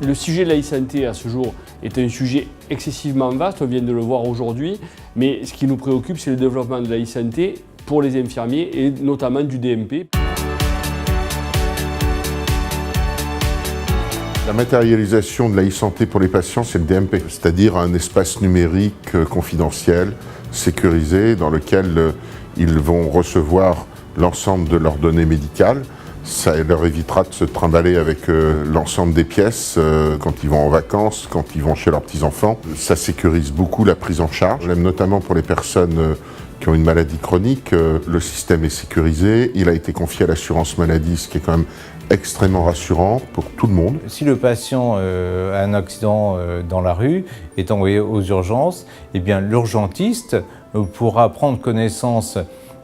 Le sujet de la e-santé à ce jour est un sujet excessivement vaste, on vient de le voir aujourd'hui, mais ce qui nous préoccupe, c'est le développement de la e-santé pour les infirmiers et notamment du DMP. La matérialisation de la e-santé pour les patients, c'est le DMP, c'est-à-dire un espace numérique confidentiel, sécurisé, dans lequel ils vont recevoir l'ensemble de leurs données médicales. Ça leur évitera de se trimballer avec l'ensemble des pièces quand ils vont en vacances, quand ils vont chez leurs petits-enfants. Ça sécurise beaucoup la prise en charge, même notamment pour les personnes qui ont une maladie chronique. Le système est sécurisé, il a été confié à l'assurance maladie, ce qui est quand même extrêmement rassurant pour tout le monde. Si le patient a un accident dans la rue, est envoyé aux urgences, eh bien l'urgentiste pourra prendre connaissance,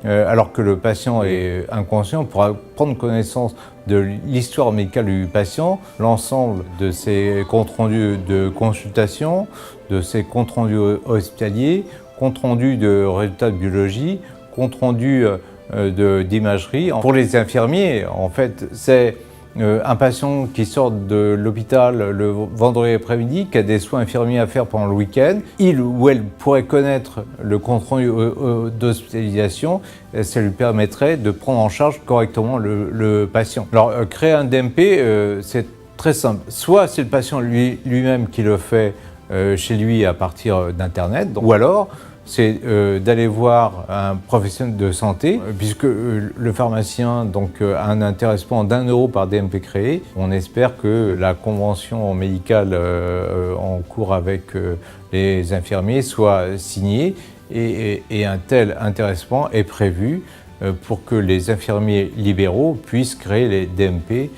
alors que le patient est inconscient, pourra prendre connaissance de l'histoire médicale du patient, l'ensemble de ses comptes rendus de consultation, de ses comptes rendus hospitaliers, compte rendu de résultats de biologie, compte rendu d'imagerie. Pour les infirmiers, en fait, c'est un patient qui sort de l'hôpital le vendredi après-midi, qui a des soins infirmiers à faire pendant le week-end. Il ou elle pourrait connaître le compte rendu d'hospitalisation, ça lui permettrait de prendre en charge correctement le patient. Alors, créer un DMP, c'est très simple. Soit c'est le patient lui-même qui le fait chez lui à partir d'Internet, ou alors c'est d'aller voir un professionnel de santé, puisque le pharmacien a un intéressement d'1 € par DMP créé. On espère que la convention médicale en cours avec les infirmiers soit signée et un tel intéressement est prévu pour que les infirmiers libéraux puissent créer les DMP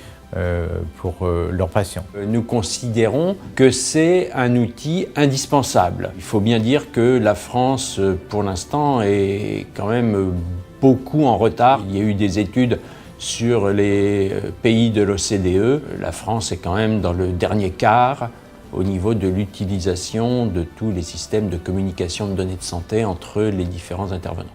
pour leurs patients. Nous considérons que c'est un outil indispensable. Il faut bien dire que la France, pour l'instant, est quand même beaucoup en retard. Il y a eu des études sur les pays de l'OCDE. La France est quand même dans le dernier quart au niveau de l'utilisation de tous les systèmes de communication de données de santé entre les différents intervenants.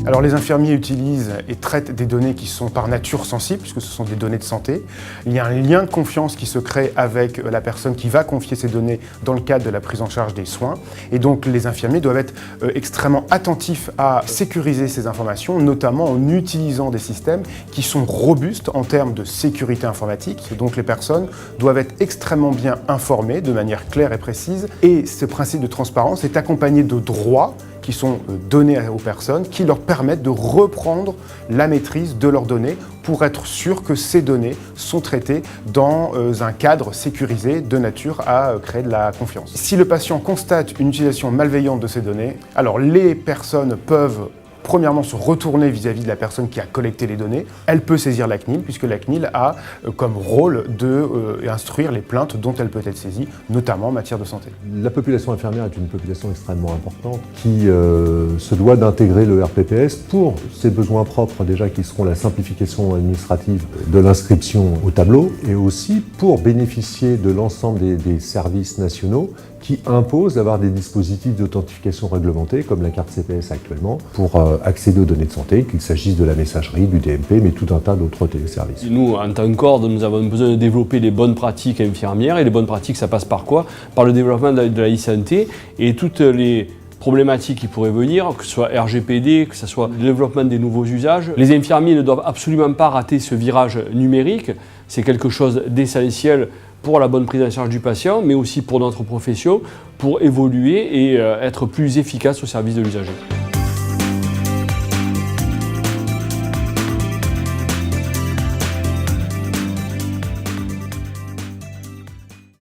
Alors les infirmiers utilisent et traitent des données qui sont par nature sensibles, puisque ce sont des données de santé. Il y a un lien de confiance qui se crée avec la personne qui va confier ces données dans le cadre de la prise en charge des soins. Et donc les infirmiers doivent être extrêmement attentifs à sécuriser ces informations, notamment en utilisant des systèmes qui sont robustes en termes de sécurité informatique. Et donc les personnes doivent être extrêmement bien informées de manière claire et précise. Et ce principe de transparence est accompagné de droits qui sont donnés aux personnes, qui leur permettent de reprendre la maîtrise de leurs données pour être sûr que ces données sont traitées dans un cadre sécurisé de nature à créer de la confiance. Si le patient constate une utilisation malveillante de ces données, alors les personnes peuvent premièrement se retourner vis-à-vis de la personne qui a collecté les données. Elle peut saisir la CNIL, puisque la CNIL a comme rôle d'instruire les plaintes dont elle peut être saisie, notamment en matière de santé. La population infirmière est une population extrêmement importante qui se doit d'intégrer le RPPS pour ses besoins propres déjà qui seront la simplification administrative de l'inscription au tableau et aussi pour bénéficier de l'ensemble des services nationaux qui imposent d'avoir des dispositifs d'authentification réglementés, comme la carte CPS actuellement, pour accéder aux données de santé, qu'il s'agisse de la messagerie, du DMP, mais tout un tas d'autres téléservices. Nous, en tant qu'ordre, nous avons besoin de développer les bonnes pratiques infirmières, et les bonnes pratiques, ça passe par quoi? Par le développement de la e-santé, et toutes les problématiques qui pourraient venir, que ce soit RGPD, que ce soit le développement des nouveaux usages. Les infirmiers ne doivent absolument pas rater ce virage numérique, c'est quelque chose d'essentiel pour la bonne prise en charge du patient, mais aussi pour notre profession, pour évoluer et être plus efficace au service de l'usager.